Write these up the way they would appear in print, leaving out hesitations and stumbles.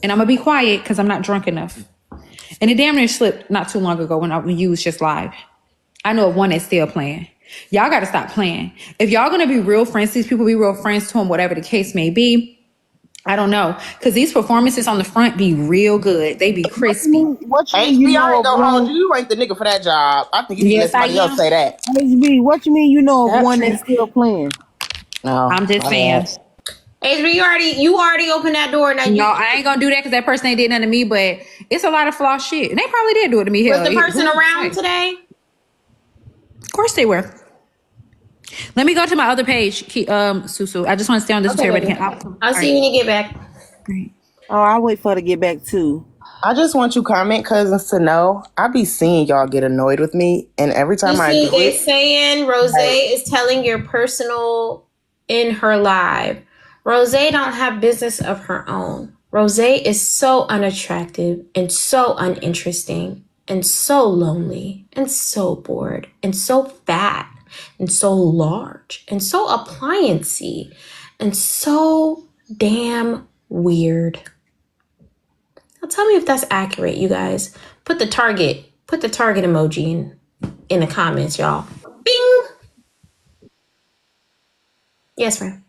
And I'm going to be quiet because I'm not drunk enough. And it damn near slipped not too long ago when you was just live. I know of one that's still playing. Y'all got to stop playing. If y'all going to be real friends, these people be real friends to them, whatever the case may be. I don't know. Because these performances on the front be real good. They be crispy. What you mean you know of one? You ain't the nigga for that job. I think you need to let somebody else say that. HB, what you mean you know of one that's still playing? No, I'm just saying. HB, you already opened that door. Now No, I ain't gonna do that because that person ain't did nothing to me, but it's a lot of flaw shit. And they probably did do it to me. Was the person around today? Of course they were. Let me go to my other page, Susu. I just want to stay on this chair. I'll see you when you get back. Great. Oh, I'll wait for her to get back too. I just want you comment cousins to know I be seeing y'all get annoyed with me, and every time I do they it, saying Rose is telling your personal in her live. Rose don't have business of her own. Rose is so unattractive and so uninteresting and so lonely and so bored and so fat and so large and so appliancey and so damn weird. Now tell me if that's accurate, you guys. Put the target emoji in the comments, y'all. Bing! Yes, friend.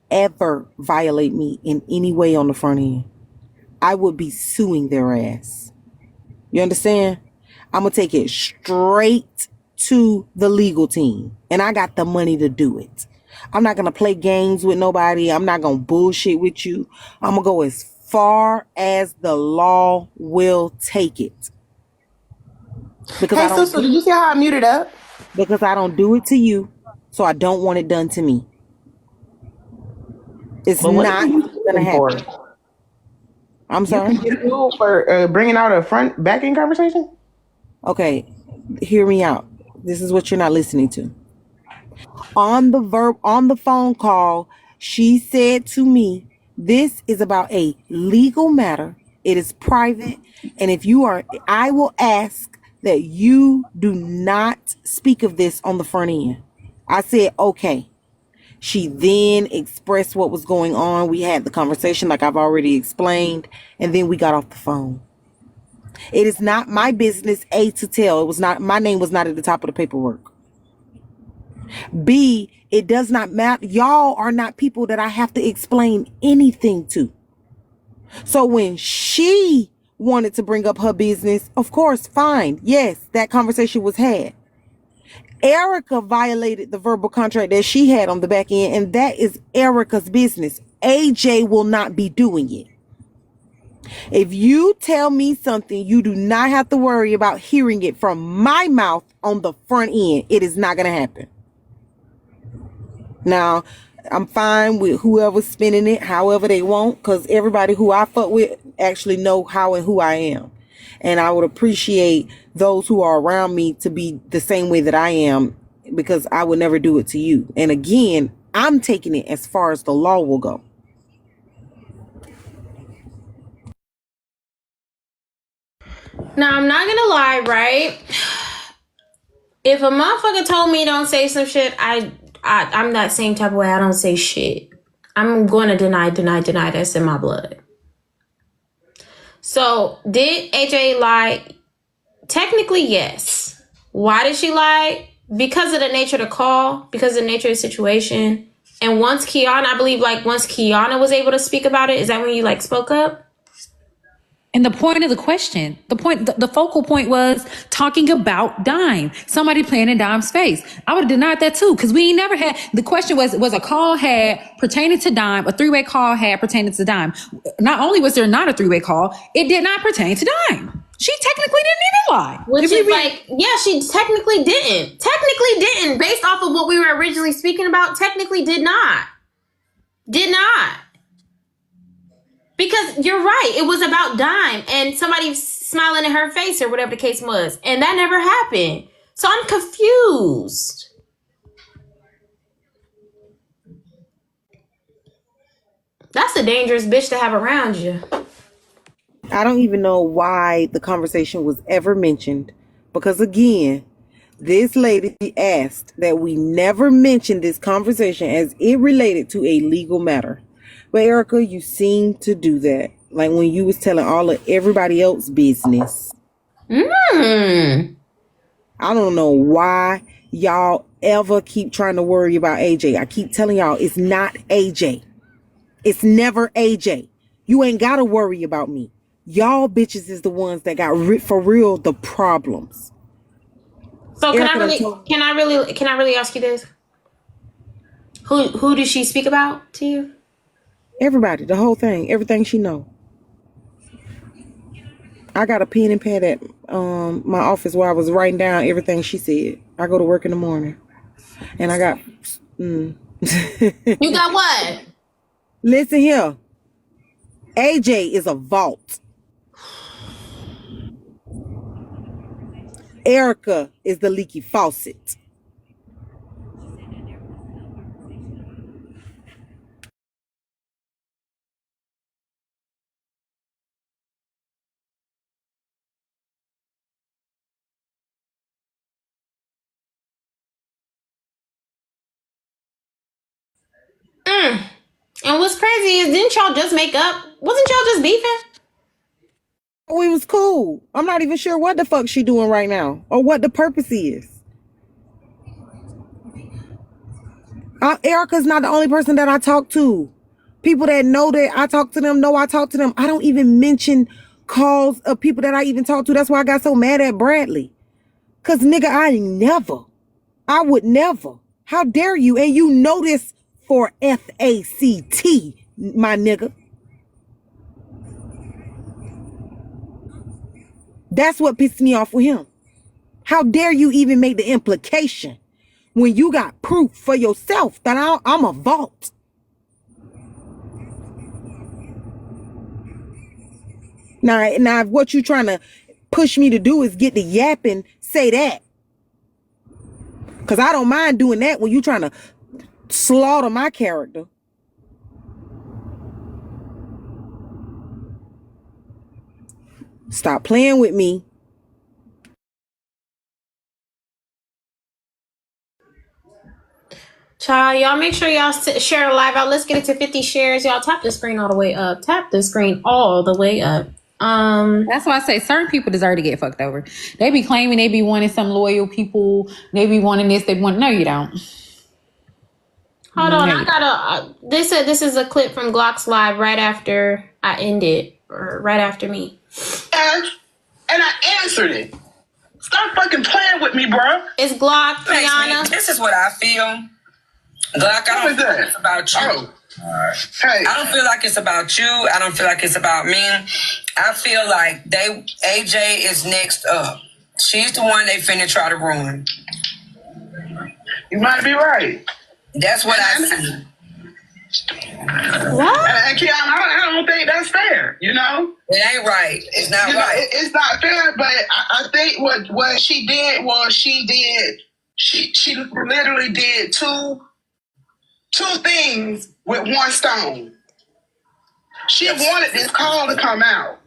Ever violate me in any way on the front end, I would be suing their ass. You understand? I'm going to take it straight to the legal team. And I got the money to do it. I'm not going to play games with nobody. I'm not going to bullshit with you. I'm going to go as far as the law will take it. Because hey, Susu, did you see how I muted up? Because I don't do it to you. So I don't want it done to me. It's not going to happen. I'm sorry? You can get for bringing out a front back-end conversation? Okay, hear me out. This is what you're not listening to. On the phone call, she said to me, this is about a legal matter. It is private. And if you are, I will ask that you do not speak of this on the front end. I said, okay. She then expressed what was going on. We had the conversation like I've already explained. And then we got off the phone. It is not my business, A, to tell. It was not, my name was not at the top of the paperwork. B, it does not matter. Y'all are not people that I have to explain anything to. So when she wanted to bring up her business, of course, fine. Yes, that conversation was had. Erica violated the verbal contract that she had on the back end, and that is Erica's business. AJ will not be doing it. If you tell me something, you do not have to worry about hearing it from my mouth on the front end. It is not going to happen. Now, I'm fine with whoever's spinning it however they want, because everybody who I fuck with actually know how and who I am. And I would appreciate those who are around me to be the same way that I am, because I would never do it to you. And again, I'm taking it as far as the law will go. Now, I'm not gonna lie, right? If a motherfucker told me don't say some shit, I'm that same type of way. I don't say shit. I'm going to deny. That's in my blood. So, did AJ lie? Technically, yes. Why did she lie? Because of the nature of the call, because of the nature of the situation. And once Kiana was able to speak about it, is that when you spoke up? And the point of the question, the focal point was talking about Dime. Somebody playing in Dime's face. I would have denied that too, because we ain't never had, the question was a call had pertaining to Dime, a three-way call had pertaining to Dime. Not only was there not a three-way call, it did not pertain to Dime. She technically didn't even lie. Which is she technically didn't. Technically didn't. Based off of what we were originally speaking about, technically did not. Did not. Because you're right. It was about Dime and somebody smiling in her face or whatever the case was. And that never happened. So I'm confused. That's a dangerous bitch to have around you. I don't even know why the conversation was ever mentioned. Because again, This lady asked that we never mention this conversation as it related to a legal matter. But Erica, you seem to do that. Like when you was telling all of everybody else business. Mm. I don't know why y'all ever keep trying to worry about AJ. I keep telling y'all it's not AJ. It's never AJ. You ain't gotta worry about me. Y'all bitches is the ones that got for real the problems. So Erica, can I really ask you this? Who did she speak about to you? everybody, the whole thing, everything she know. I got a pen and pad at my office where I was writing down everything she said. I go to work in the morning, and I got. You got what? Listen here. AJ is a vault. Erica is the leaky faucet. And what's crazy is, didn't y'all just make up? Wasn't y'all just beefing? We was cool. I'm not even sure what the fuck she doing right now or what the purpose is. Erica's not the only person that I talk to. People that know that I talk to them know I talk to them. I don't even mention calls of people that I even talk to. That's why I got so mad at Bradley. Cause nigga, I would never. How dare you? And you know this for FACT, my nigga. That's what pissed me off with him. How dare you even make the implication when you got proof for yourself that I'm a vault? Now, if what you trying to push me to do is get the yapping, say that. Because I don't mind doing that when you trying to slaughter my character. Stop playing with me. Child, y'all make sure y'all share the live out. Let's get it to 50 shares. Y'all tap the screen all the way up. Tap the screen all the way up. That's why I say certain people deserve to get fucked over. They be claiming they be wanting some loyal people. They be wanting this. They want. No, you don't. Hold on, I gotta. This is a clip from Glock's live right after I ended, or right after me. And I answered it. Stop fucking playing with me, bro. It's Glock, Kiana. This is what I feel. Glock, I don't feel like it's about you. Oh. Hey. I don't feel like it's about you. I don't feel like it's about me. I feel like AJ is next up. She's the one they finna try to ruin. You might be right. That's what I see. What? And Kiana, I don't think that's fair, you know? It ain't right. It's not right. It's not fair, but I think what she did was she literally did two things with one stone. She wanted this call to come out.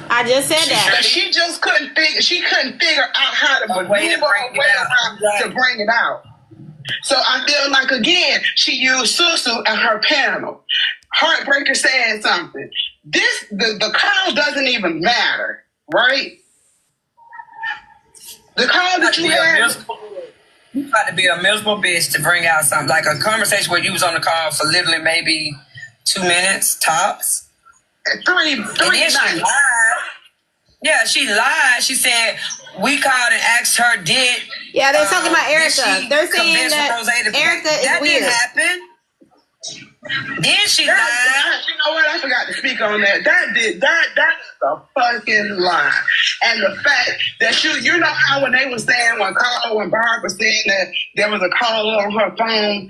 I just said that. But she just couldn't figure out how to maneuver to bring it out. So I feel like, again, she used Susu and her panel. Heartbreaker said something. The call doesn't even matter, right? The call that you had. You got to be a miserable bitch to bring out something like a conversation where you was on the call for literally maybe 2 minutes tops. Three minutes. Yeah, she lied. She said we called and asked her did. Yeah, they're talking about Erica. They're saying that Erica is weird. Didn't happen. Then she lied. You know what? I forgot to speak on that. That's a fucking lie. And the fact that you know how when they were saying when Barb was saying that there was a call on her phone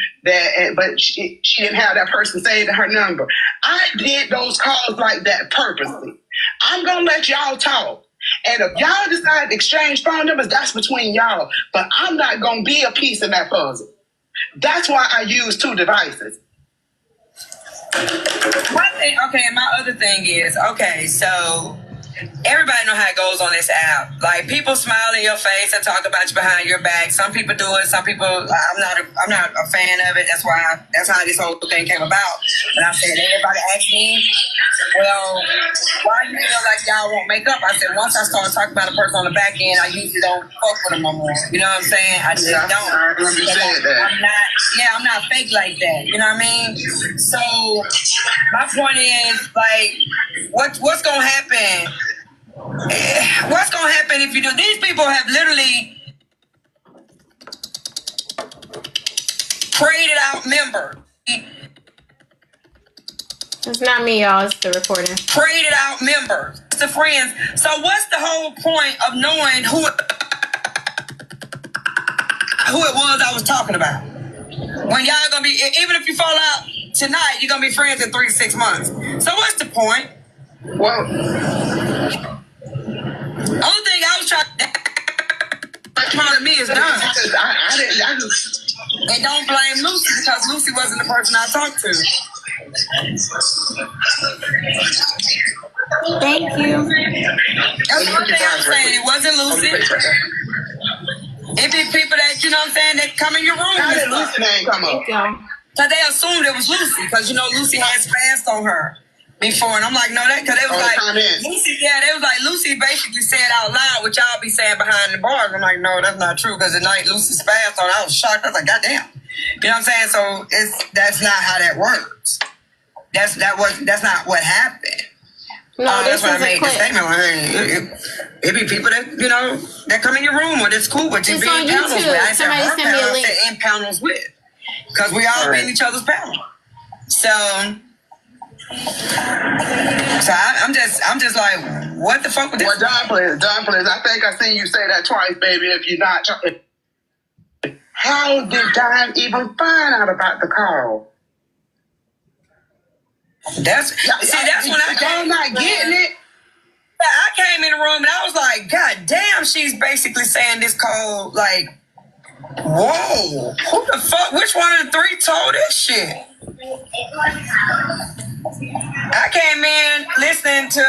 but she didn't have that person saved in her number. I did those calls like that purposely. I'm gonna let y'all talk. And if y'all decide to exchange phone numbers, that's between y'all. But I'm not gonna be a piece in that puzzle. That's why I use 2 devices. One thing, okay, and my other thing is, okay, so everybody know how it goes on this app. Like people smile in your face and talk about you behind your back. Some people do it. Some people, I'm not a fan of it. That's how this whole thing came about. And I said, everybody asked me, well, why do you feel like y'all won't make up? I said, once I start talking about a person on the back end, I usually don't fuck with them no more. You know what I'm saying? I just don't. I remember you said that. I'm not fake like that. You know what I mean? So my point is, like, what's gonna happen? What's gonna happen if you do? These people have literally traded out members. It's not me, y'all. It's the recording. Traded out members to friends. So what's the whole point of knowing who it was I was talking about? When y'all gonna be, even if you fall out tonight, you're gonna be friends in 3 to 6 months. So what's the point? Well, Only thing I was trying to part of me is done. I just And don't blame Lucy because Lucy wasn't the person I talked to. Thank you. That's one thing I'm saying. It wasn't Lucy. It be people that, you know what I'm saying, that come in your room. how did Lucy name come up? Thank y'all. So they assumed it was Lucy because, you know, Lucy has passed on her before. And I'm like, no, that, because it was like, Lucy, they was like, Lucy basically said out loud what y'all be saying behind the bars. I'm like, no, that's not true because the night Lucy passed on, I was shocked. I was like, goddamn. You know what I'm saying? So that's not how that works. That's not what happened. No, That's this when I is a made the clip. statement. It be people that, you know, that come in your room or that's cool with you It's be on in panels YouTube. with. I said Somebody her send me a panel, I link. said in panels with. Because we all be in each other's panel. So I'm just like, what the fuck with this? Well, Don, please. I think I seen you say that twice, baby. If you're not, how did Don even find out about the call? That's when y'all not getting it. I came in the room and I was like, God damn, she's basically saying this code like, whoa, who the fuck? Which one of the three told this shit? I came in listening to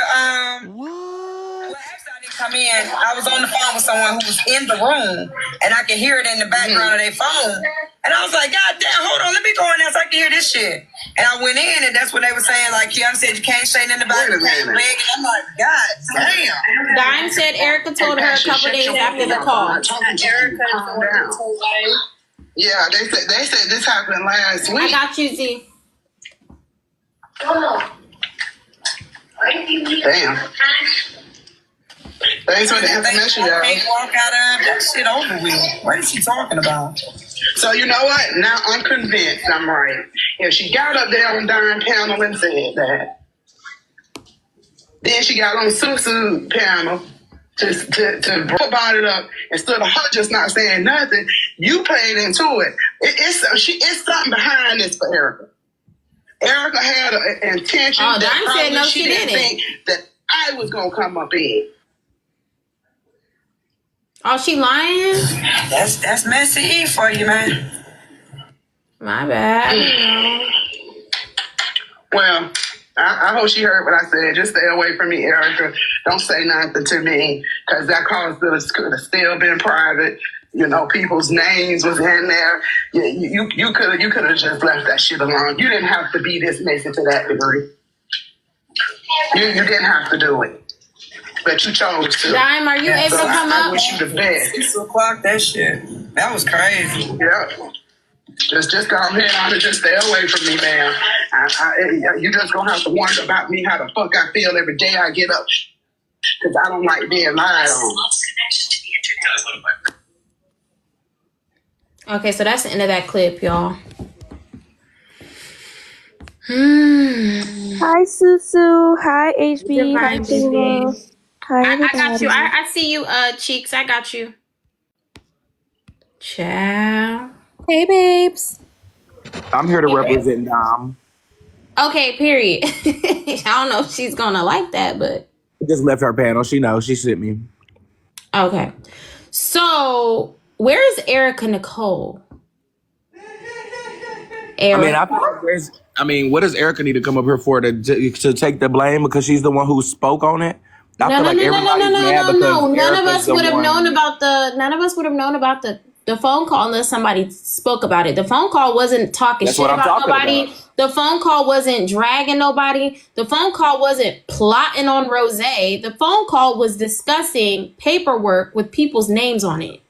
well, actually I didn't come in. I was on the phone with someone who was in the room and I could hear it in the background of their phone. And I was like, God damn, hold on, let me go in there so I can hear this shit. And I went in and that's what they were saying, like Keanu said, you can't say nothing about it. And I'm like, God damn. Dime said Erica told her a couple days after the call. Yeah, they said this happened last I week. got you, Z. Damn. Thanks for the information, y'all. Walk out of that shit over with. What is she talking about? So you know what? Now I'm convinced I'm right. If she got up there on Darn panel and said that, then she got on Susu panel to about it up instead of her just not saying nothing. You played into it. It's something behind this for Erica. Erica had an intention Oh, that Dime said probably no, she she didn't didn't. think that I was gonna come up in. Oh, she lying? That's messy E for you, man. My bad. Well, I hope she heard what I said. Just stay away from me, Erica. Don't say nothing to me, because that call could have still been private. You know, people's names was in there. You could have just left that shit alone. You didn't have to be this messy to that degree. You didn't have to do it, but you chose to. Dime, are you able to come I up? wish you the best. 6 o'clock, that shit. That was crazy. Yeah. Just go ahead on and just stay away from me, man. You just gonna have to wonder about me, how the fuck I feel every day I get up, because I don't like being lied on. Okay, so that's the end of that clip, y'all. Hi, Susu. Hi, HB. Hi, Tina. Hi, I everybody. got you. I see you, Cheeks. I got you. Ciao. Hey, babes. I'm here to represent Dom. Okay, period. I don't know if she's gonna like that, but Just left her panel. She knows. She sent me. okay. So where is Erica Nicole? Erica. I mean, what does Erica need to come up here for to take the blame because she's the one who spoke on it? I feel like everybody's mad because None of Erica's us the would have one. known about the phone call unless somebody spoke about it. The phone call wasn't talking That's shit what I'm about talking nobody. about. The phone call wasn't dragging nobody. The phone call wasn't plotting on Rose. The phone call was discussing paperwork with people's names on it.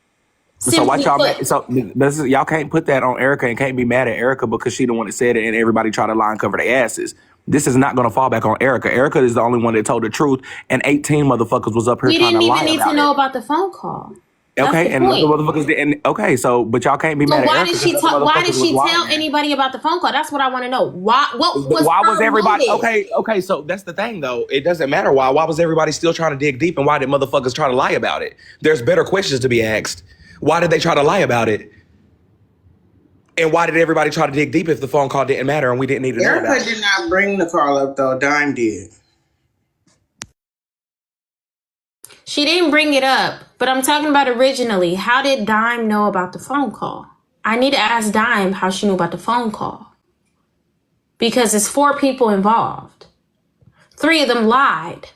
So why Simply y'all put. mad? So y'all can't put that on Erica and can't be mad at Erica because she the one that said it and everybody try to lie and cover their asses. This is not going to fall back on Erica. Erica is the only one that told the truth, and 18 motherfuckers was up here We trying didn't to lie even need about to know it. about the phone call. That's Okay, the and the point. motherfuckers didn't. Okay, so but y'all can't be So mad at why Erica did she because the talk? Why did motherfuckers was she tell lying. anybody about the phone call? That's what I want to know. What was Why was her everybody motive? okay? So that's the thing, though. It doesn't matter why. Why was everybody still trying to dig deep, and why did motherfuckers try to lie about it? There's better questions to be asked. Why did they try to lie about it? And why did everybody try to dig deep if the phone call didn't matter and we didn't need to know about Erica it? did not bring the call up though. Dime did. She didn't bring it up, but I'm talking about originally. How did Dime know about the phone call? I need to ask Dime how she knew about the phone call. Because it's 4 people involved. 3 of them lied.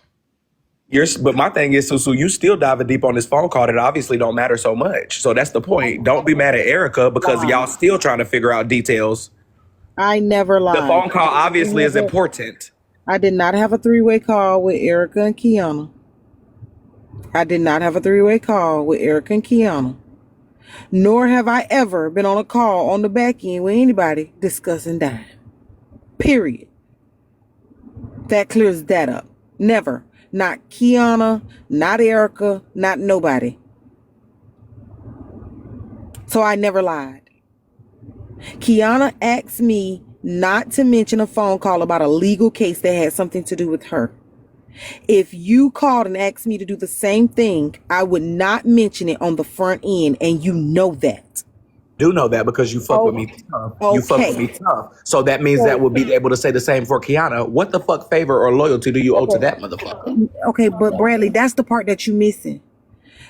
But my thing is, Susu, you still diving deep on this phone call that obviously don't matter so much. So that's the point. Don't be mad at Erica because y'all still trying to figure out details. I never The lied. phone call obviously is important. I did not have a 3-way call with Erica and Kiana. I did not have a 3-way call with Erica and Kiana. Nor have I ever been on a call on the back end with anybody discussing Dime. Period. That clears that up. Never. Not Kiana, not Erica, not nobody. So I never lied. Kiana asked me not to mention a phone call about a legal case that had something to do with her. If you called and asked me to do the same thing, I would not mention it on the front end, and you know that. Do know that because you fuck with me tough. You fuck with me tough. So that means that we'll be able to say the same for Kiana. What the fuck favor or loyalty do you owe to that motherfucker? Okay, but Bradley, that's the part that you missing.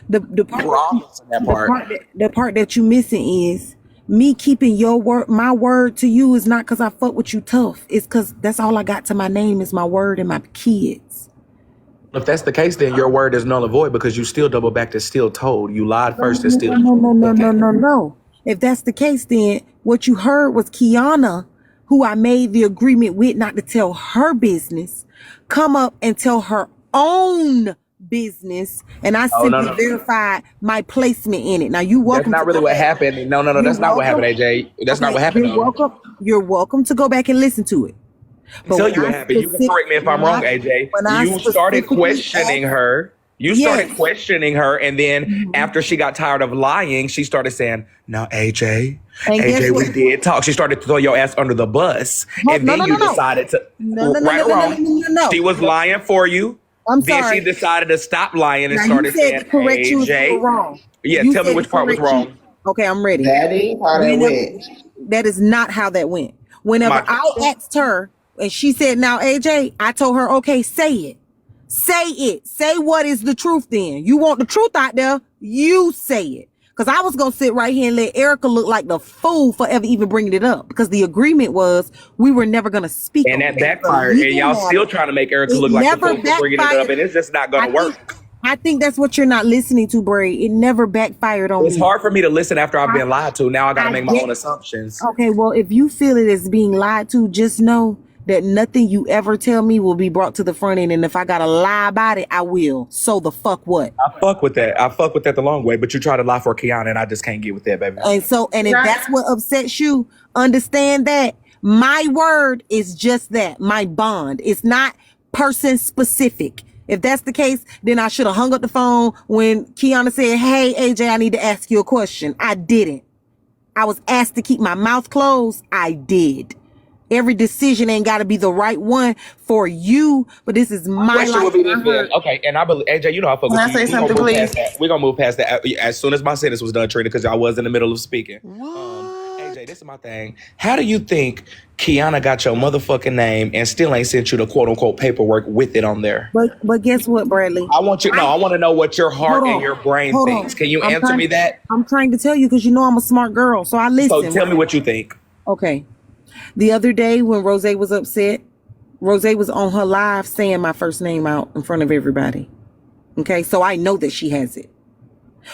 The part, We're all missing that part. the part that you missing is me keeping your word. My word to you is not because I fuck with you tough. It's because that's all I got to my name is my word and my kids. If that's the case, then your word is null and void because you still double back to still told. You lied first and still No. If that's the case, then what you heard was Kiana, who I made the agreement with not to tell her business, come up and tell her own business, and I simply verified my placement in it. Now you welcome. That's not really what happened. No, that's not what happened, AJ. That's not what happened. You're welcome to go back and listen to it. I'll tell you what happened. You can correct me if I'm wrong, AJ. You started questioning her. You started questioning her, and then after she got tired of lying, she started saying, "No, AJ, we did talk." She started to throw your ass under the bus, and then you decided to right or wrong. She was lying for you. I'm then sorry. she decided to stop lying and Now started you said saying, to correct you AJ. were wrong. Yeah, You tell me said which to part was correct wrong. Okay, I'm ready. That ain't how that went. That is not how that went. Whenever I asked her and she said, "Now, AJ," I told her, "Okay, say it. Say it. Say what is the truth then. You want the truth out there, you say it." Because I was going to sit right here and let Erica look like the fool for ever even bringing it up. Because the agreement was we were never going to speak and on that backfired. And y'all still trying to make Erica look like the fool for bringing it up. And it's just not going to work. I think that's what you're not listening to, Bray. It never backfired on me. It's hard for me to listen after I've been lied to. Now I got to make my own assumptions. Okay, well, if you feel it as being lied to, just know that nothing you ever tell me will be brought to the front end. And if I got to lie about it, I will. So the fuck what? I fuck with that. I fuck with that the long way. But you try to lie for Kiana, and I just can't get with that, baby. And if that's what upsets you, understand that my word is just that, my bond. It's not person specific. If that's the case, then I should have hung up the phone when Kiana said, "Hey, AJ, I need to ask you a question." I didn't. I was asked to keep my mouth closed. I did. Every decision ain't got to be the right one for you, but this is my life. Would be this then. Okay, and I believe, AJ, you know I fuck with you. Can I say something, please? We're going to move past that as soon as my sentence was done, Trina, because I was in the middle of speaking. AJ, this is my thing. How do you think Kiana got your motherfucking name and still ain't sent you the quote-unquote paperwork with it on there? But guess what, Bradley? I want to know what your heart and your brain thinks. Can you answer me that? I'm trying to tell you because you know I'm a smart girl, so I listen. So tell me what you think. Okay. The other day when Rose was upset Rose was on her live saying my first name out in front of everybody. Okay, so I know that she has it.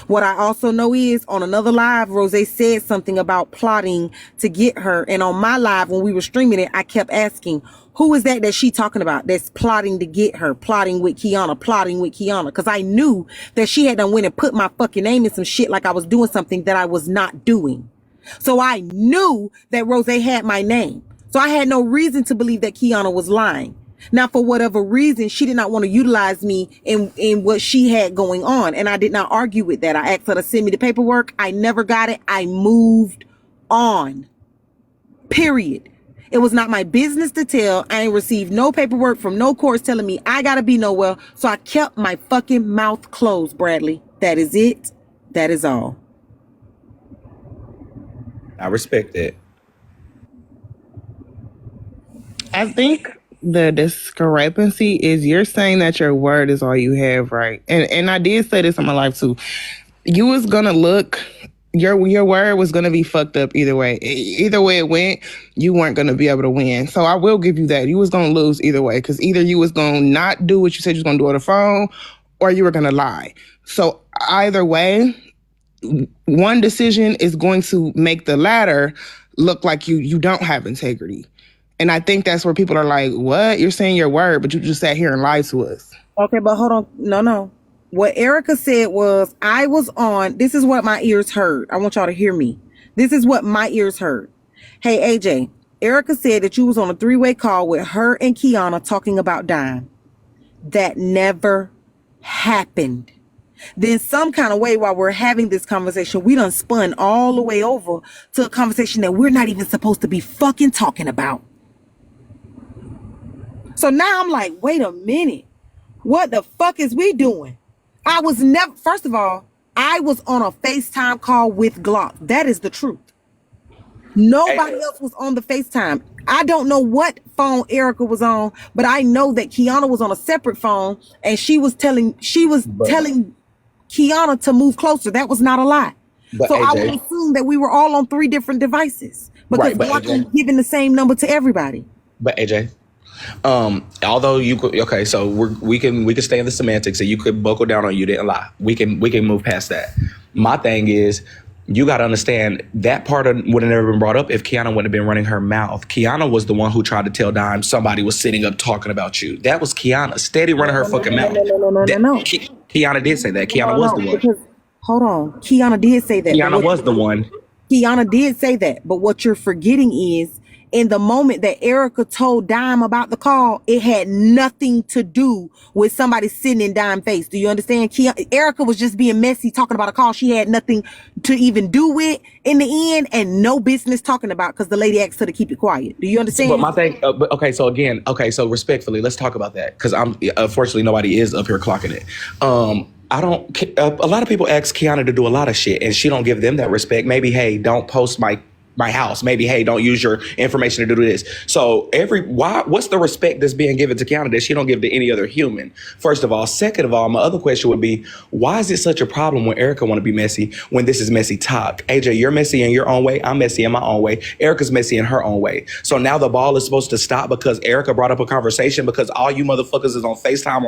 What I also know is on another live, Rose said something about plotting to get her. And on my live, when we were streaming it, I kept asking, who is that she talking about that's plotting to get her, plotting with Kiana, plotting with Kiana? Because I knew that she had done went and put my fucking name in some shit like I was doing something that I was not doing. So I knew that Rose had my name. So I had no reason to believe that Kiana was lying. Now, for whatever reason, she did not want to utilize me in what she had going on. And I did not argue with that. I asked her to send me the paperwork. I never got it. I moved on. Period. It was not my business to tell. I ain't received no paperwork from no courts telling me I gotta be nowhere. So I kept my fucking mouth closed, Bradley. That is it. That is all. I respect it. I think the discrepancy is you're saying that your word is all you have, right? And I did say this in my life too. You was gonna look, your word was gonna be fucked up either way. Either way it went, you weren't gonna be able to win. So I will give you that. You was gonna lose either way, because either you was gonna not do what you said you was gonna do on the phone, or you were gonna lie. So either way, one decision is going to make the latter look like you don't have integrity. And I think that's where people are like, what? You're saying your word, but you just sat here and lied to us. Okay, but hold on. No. What Erica said was, I was on, this is what my ears heard. I want y'all to hear me. This is what my ears heard. Hey, AJ, Erica said that you was on a 3-way call with her and Kiana talking about Dime. That never happened. Then some kind of way, while we're having this conversation, we done spun all the way over to a conversation that we're not even supposed to be fucking talking about. So now I'm like, wait a minute. What the fuck is we doing? I was never, first of all, I was on a FaceTime call with Glock. That is the truth. Nobody else was on the FaceTime. I don't know what phone Erica was on, but I know that Kiana was on a separate phone and she was telling Kiana to move closer. That was not a lie. So AJ, I would assume that we were all on 3 different devices because Glock was giving the same number to everybody. But AJ, although you could, okay, so we can stay in the semantics and you could buckle down on you didn't lie. We can move past that. My thing is, you got to understand that part would have never been brought up if Kiana wouldn't have been running her mouth. Kiana was the one who tried to tell Dime somebody was sitting up talking about you. That was Kiana, steady running her fucking mouth. No. Kiana did say that. Kiana was the one. Because, hold on. Kiana did say that. Kiana was the one. Kiana did say that. But what you're forgetting is, in the moment that Erica told Dime about the call, it had nothing to do with somebody sitting in Dime's face. Do you understand? Erica was just being messy talking about a call she had nothing to even do with in the end and no business talking about because the lady asked her to keep it quiet. Do you understand? But my thing, so respectfully, let's talk about that because unfortunately nobody is up here clocking it. A lot of people ask Kiana to do a lot of shit and she don't give them that respect. Maybe, hey, don't post my house. Maybe, hey, don't use your information to do this. So what's the respect that's being given to Kiana that she don't give to any other human? First of all. Second of all, my other question would be, why is it such a problem when Erica want to be messy when this is messy talk? AJ, you're messy in your own way. I'm messy in my own way. Erica's messy in her own way. So now the ball is supposed to stop because Erica brought up a conversation because all you motherfuckers is on FaceTime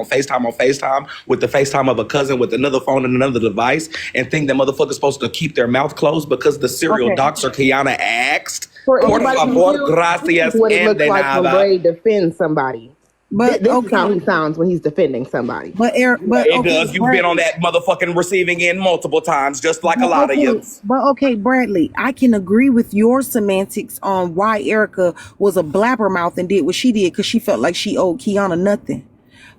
with the FaceTime of a cousin with another phone and another device and think that motherfuckers supposed to keep their mouth closed because the serial doxer Kiana asked. For everybody gracias, what it looks like when Bray defends somebody. But this is how he sounds when he's defending somebody. It does. You've been on that motherfucking receiving end multiple times, just like a lot of you. But okay, Bradley, I can agree with your semantics on why Erica was a blabbermouth and did what she did because she felt like she owed Kiana nothing.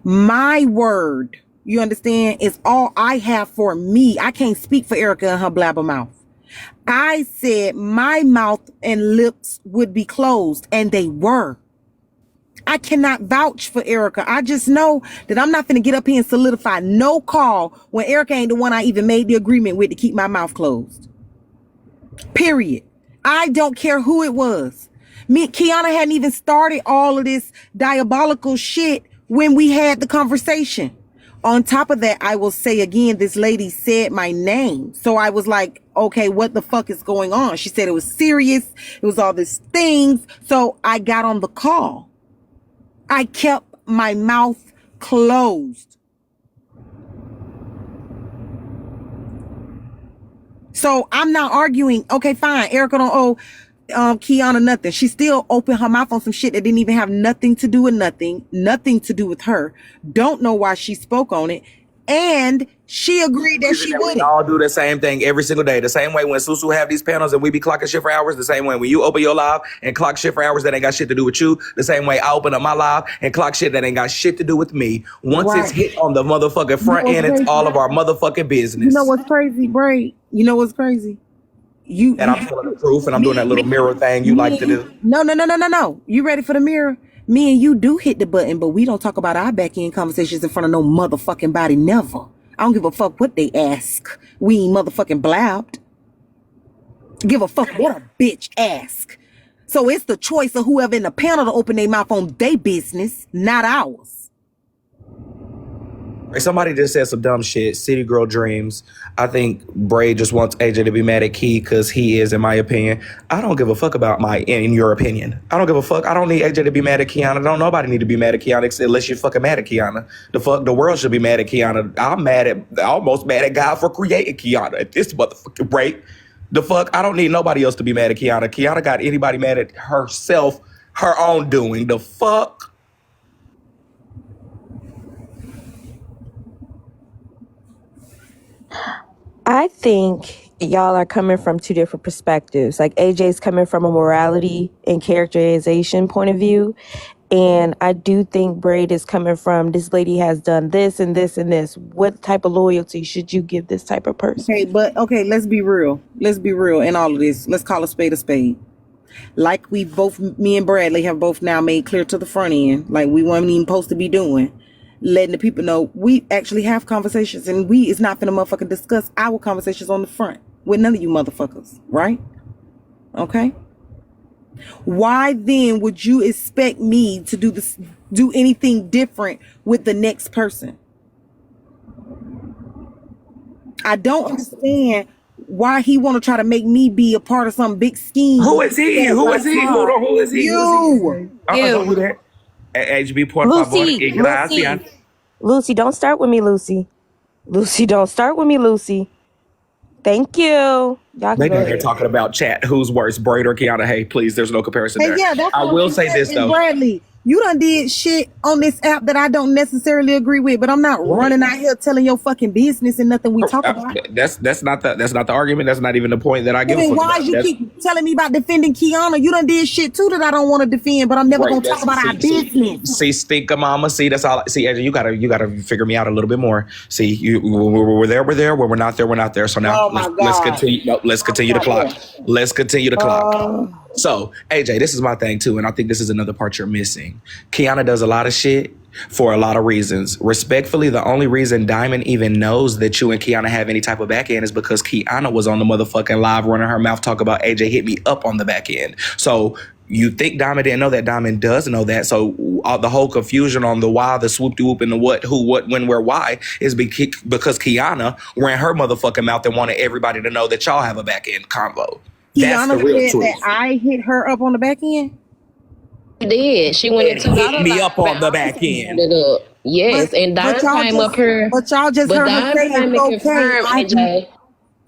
My word, you understand, is all I have for me. I can't speak for Erica and her blabbermouth. I said my mouth and lips would be closed, and they were. I cannot vouch for Erica. I just know that I'm not going to get up here and solidify no call when Erica ain't the one I even made the agreement with to keep my mouth closed. Period. I don't care who it was. Kiana hadn't even started all of this diabolical shit when we had the conversation. On top of that, I will say again, this lady said my name. So I was like, okay, what the fuck is going on? She said it was serious. It was all these things. So I got on the call. I kept my mouth closed. So I'm not arguing. Okay, fine. Erica don't owe Kiana nothing. She still opened her mouth on some shit that didn't even have nothing to do with nothing to do with her. Don't know why she spoke on it. And she agreed that she We wouldn't. all do the same thing every single day. The same way when Susu have these panels and we be clocking shit for hours. The same way when you open your live and clock shit for hours that ain't got shit to do with you. The same way I open up my live and clock shit that ain't got shit to do with me. Once it's hit on the motherfucking front end, it's all of our motherfucking business. You know what's crazy, Bray? You know what's crazy? And I'm telling the truth, and I'm doing that little mirror thing you like to do. No. You ready for the mirror? Me and you do hit the button, but we don't talk about our back end conversations in front of no motherfucking body. Never. I don't give a fuck what they ask. We ain't motherfucking blabbed. Give a fuck what a bitch ask. So it's the choice of whoever in the panel to open their mouth on their business, not ours. Somebody just said some dumb shit. City Girl Dreams. I think Bray just wants AJ to be mad at Key because he is, in my opinion. I don't give a fuck about in your opinion. I don't give a fuck. I don't need AJ to be mad at Kiana. Don't nobody need to be mad at Kiana unless you're fucking mad at Kiana. The world should be mad at Kiana. I'm almost mad at God for creating Kiana at this motherfucking rate. The fuck? I don't need nobody else to be mad at Kiana. Kiana got anybody mad at herself, her own doing. The fuck? I think y'all are coming from two different perspectives. Like AJ's coming from a morality and characterization point of view. And I do think Braid is coming from this lady has done this and this and this. What type of loyalty should you give this type of person? Okay, let's be real. Let's be real in all of this. Let's call a spade a spade. Like me and Bradley have both now made clear to the front end, like we weren't even supposed to be doing. Letting the people know we actually have conversations and it's not finna motherfucking discuss our conversations on the front with none of you motherfuckers, right? Okay. Why then would you expect me to do anything different with the next person? I don't understand why he want to try to make me be a part of some big scheme. Who is he? Who is he? Hold on, who is he? You. Who that? HB, por favor, gracias. Lucy, don't start with me, Lucy. Lucy, don't start with me, Lucy. Thank you. Y'all can They go they're talking about chat. Who's worse, Braid or Kiana? Hey, please, there's no comparison there. Yeah, that's I will say this though. Bradley, you done did shit on this app that I don't necessarily agree with, but I'm not running out here telling your fucking business and nothing we talk about. That's not the argument. That's not even the point that I give. Then why you keep telling me about defending Kiana? You done did shit too that I don't want to defend, but I'm never gonna talk about our business. See, stinker mama. See, that's all. See, Andrew, you gotta figure me out a little bit more. See, we're there. When we're not there, we're not there. So now let's continue. No, let's continue the clock. Let's continue the clock. So, AJ, this is my thing too, and I think this is another part you're missing. Kiana does a lot of shit for a lot of reasons. Respectfully, the only reason Diamond even knows that you and Kiana have any type of back end is because Kiana was on the motherfucking live running her mouth talk about AJ hit me up on the back end. So you think Diamond didn't know that? Diamond does know that. So the whole confusion on the why, the swoop-de-whoop, and the what, who, what, when, where, why is because Kiana ran her motherfucking mouth and wanted everybody to know that y'all have a back end convo. That's the real truth. That I hit her up on the back end? She did. She went into hit me up on the back end. Yes, and Dime came up here. But y'all just heard her say it's okay.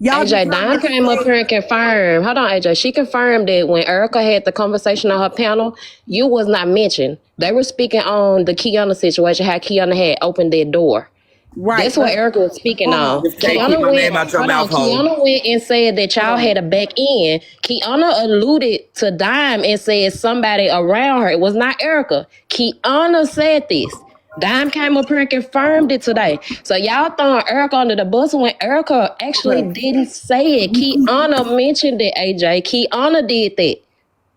AJ, Dime came up here and confirmed. Hold on, AJ. She confirmed that when Erica had the conversation on her panel, you was not mentioned. They were speaking on the Kiana situation, how Kiana had opened that door. Right. That's what Erica was speaking on. Kiana went and said that y'all had a back end. Kiana alluded to Dime and said somebody around her. It was not Erica. Kiana said this. Dime came up here and confirmed it today. So y'all throwing Erica under the bus when Erica actually didn't say it. Kiana mentioned it, AJ. Kiana did that.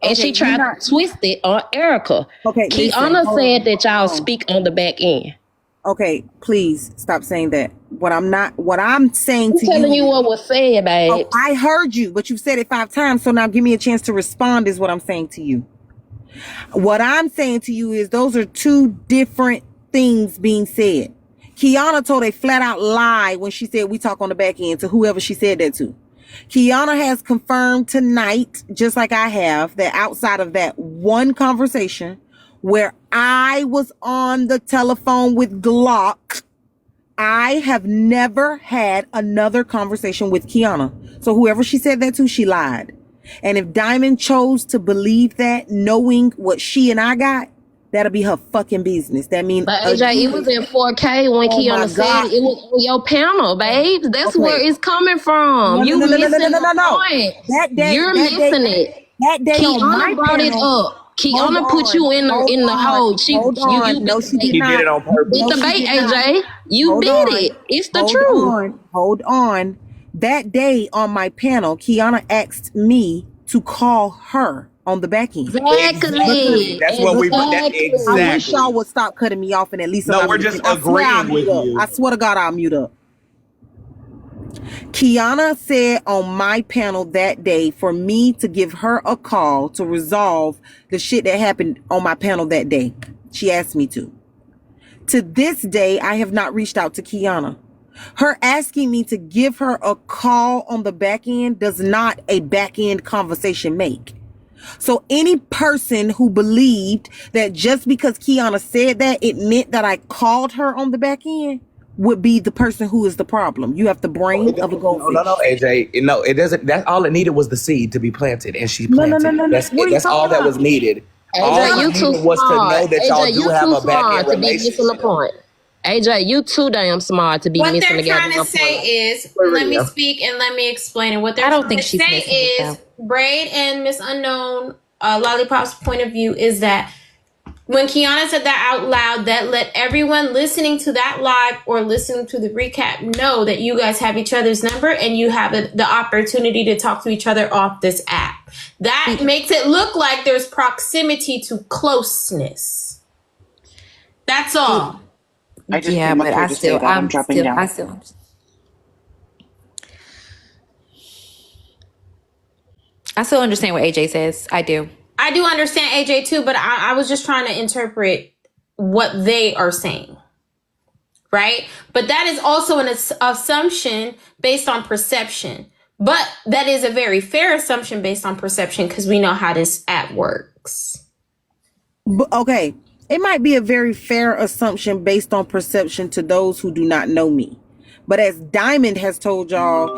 And she tried to twist it on Erica. Kiana said that y'all speak on the back end. Okay, please stop saying that. What I'm saying to you. I'm telling you what was said, babe. Oh, I heard you, but you said it 5 times. So now give me a chance to respond is what I'm saying to you. What I'm saying to you is those are two different things being said. Kiana told a flat out lie when she said we talk on the back end to whoever she said that to. Kiana has confirmed tonight, just like I have, that outside of that one conversation, where I was on the telephone with Glock. I have never had another conversation with Kiana. So whoever she said that to, she lied. And if Diamond chose to believe that, knowing what she and I got, that'll be her fucking business. That means, But AJ, it was in 4K when Kiana said it was on your panel, babe. That's where it's coming from. You missing the point. That day, You're missing it. That day on my Kiana brought it panel, up. Kiana put you in the hole. No, she did She not. did it on purpose. Beat the bait, AJ. You did it. It's the truth. Hold on. That day on my panel, Kiana asked me to call her on the back end. Exactly. That's what we exactly. I wish y'all would stop cutting me off and at least no, we're just agreeing with you. I swear to God, I'll mute up. Kiana said on my panel that day for me to give her a call to resolve the shit that happened on my panel that day. She asked me to. To this day, I have not reached out to Kiana. Her asking me to give her a call on the back end does not a back end conversation make. So any person who believed that just because Kiana said that, it meant that I called her on the back end would be the person who is the problem. You have the brain of a goldfish. No, AJ. No, it doesn't. That's all it needed was the seed to be planted, and she planted. No. That's all that was needed. AJ, you too was to know that y'all AJ, do have a back end to be missing the point. AJ, you too damn smart to be what missing the they're trying to say is, let me speak and let me explain it. What they're trying to say is, Braid and Miss Unknown Lollipop's point of view is that when Kiana said that out loud, that let everyone listening to that live or listening to the recap know that you guys have each other's number and you have the opportunity to talk to each other off this app. That makes it look like there's proximity to closeness. That's all. I just came up here to say that I'm dropping down. I still understand what AJ says. I do understand AJ too, but I was just trying to interpret what they are saying. Right? But that is also an assumption based on perception. But that is a very fair assumption based on perception because we know how this app works. Okay. It might be a very fair assumption based on perception to those who do not know me. But as Diamond has told y'all,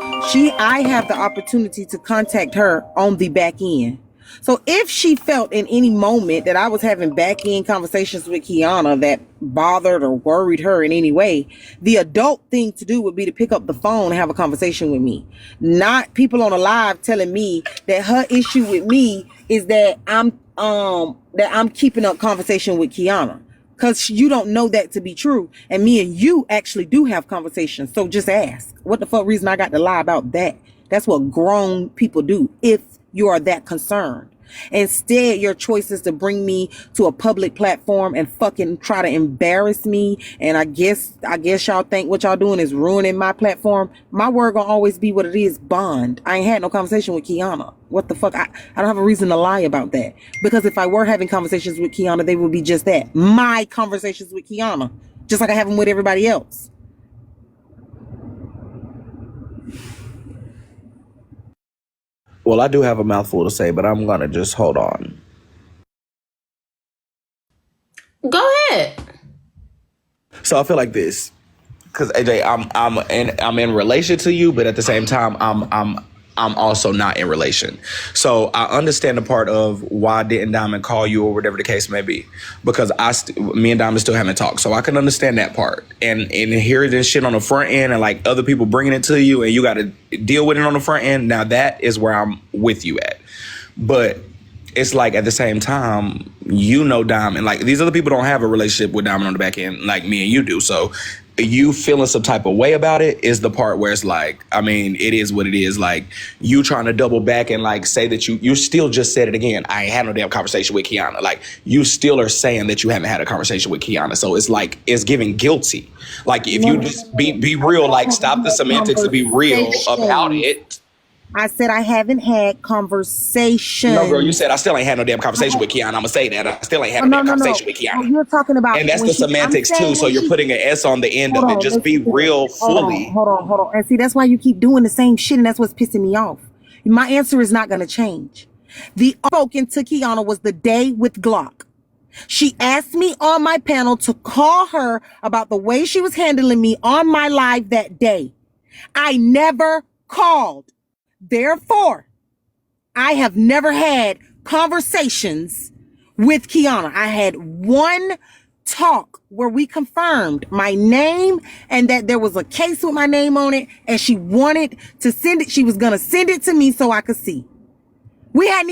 I have the opportunity to contact her on the back end. So if she felt in any moment that I was having back end conversations with Kiana that bothered or worried her in any way, the adult thing to do would be to pick up the phone and have a conversation with me. Not people on a live telling me that her issue with me is that I'm keeping up conversation with Kiana. Because you don't know that to be true. And me and you actually do have conversations. So just ask. What the fuck reason I got to lie about that? That's what grown people do if you are that concerned. Instead, your choice is to bring me to a public platform and fucking try to embarrass me. And I guess y'all think what y'all doing is ruining my platform. My word gonna always be what it is, bond. I ain't had no conversation with Kiana. What the fuck? I don't have a reason to lie about that. Because if I were having conversations with Kiana, they would be just that. My conversations with Kiana. Just like I have them with everybody else. Well, I do have a mouthful to say, but I'm gonna just hold on. Go ahead. So I feel like this, because AJ, I'm in relation to you, but at the same time, I'm also not in relation. So I understand the part of why didn't Diamond call you or whatever the case may be, because me and Diamond still haven't talked. So I can understand that part and hearing this shit on the front end and like other people bringing it to you and you got to deal with it on the front end. Now that is where I'm with you at. But it's like at the same time, you know, Diamond, like these other people don't have a relationship with Diamond on the back end like me and you do. So you feeling some type of way about it is the part where it's like, I mean, it is what it is. Like you trying to double back and like say that you still just said it again. I ain't had no damn conversation with Kiana. Like you still are saying that you haven't had a conversation with Kiana. So it's like, it's giving guilty. Like if you just be real, like stop the semantics to be real about it. I said I haven't had conversation. No, girl, you said I still ain't had no damn conversation with Kiana. I'm gonna say that. I still ain't had no damn conversation with Kiana. No, you're talking about, and that's the semantics too. So you're putting an S on the end of it. Just be real fully. Hold on. And see, that's why you keep doing the same shit, and that's what's pissing me off. My answer is not gonna change. The spoken to Kiana was the day with Glock. She asked me on my panel to call her about the way she was handling me on my live that day. I never called. Therefore, I have never had conversations with Kiana. I had one talk where we confirmed my name and that there was a case with my name on it, and she wanted to send it. She was going to send it to me so I could see. We hadn't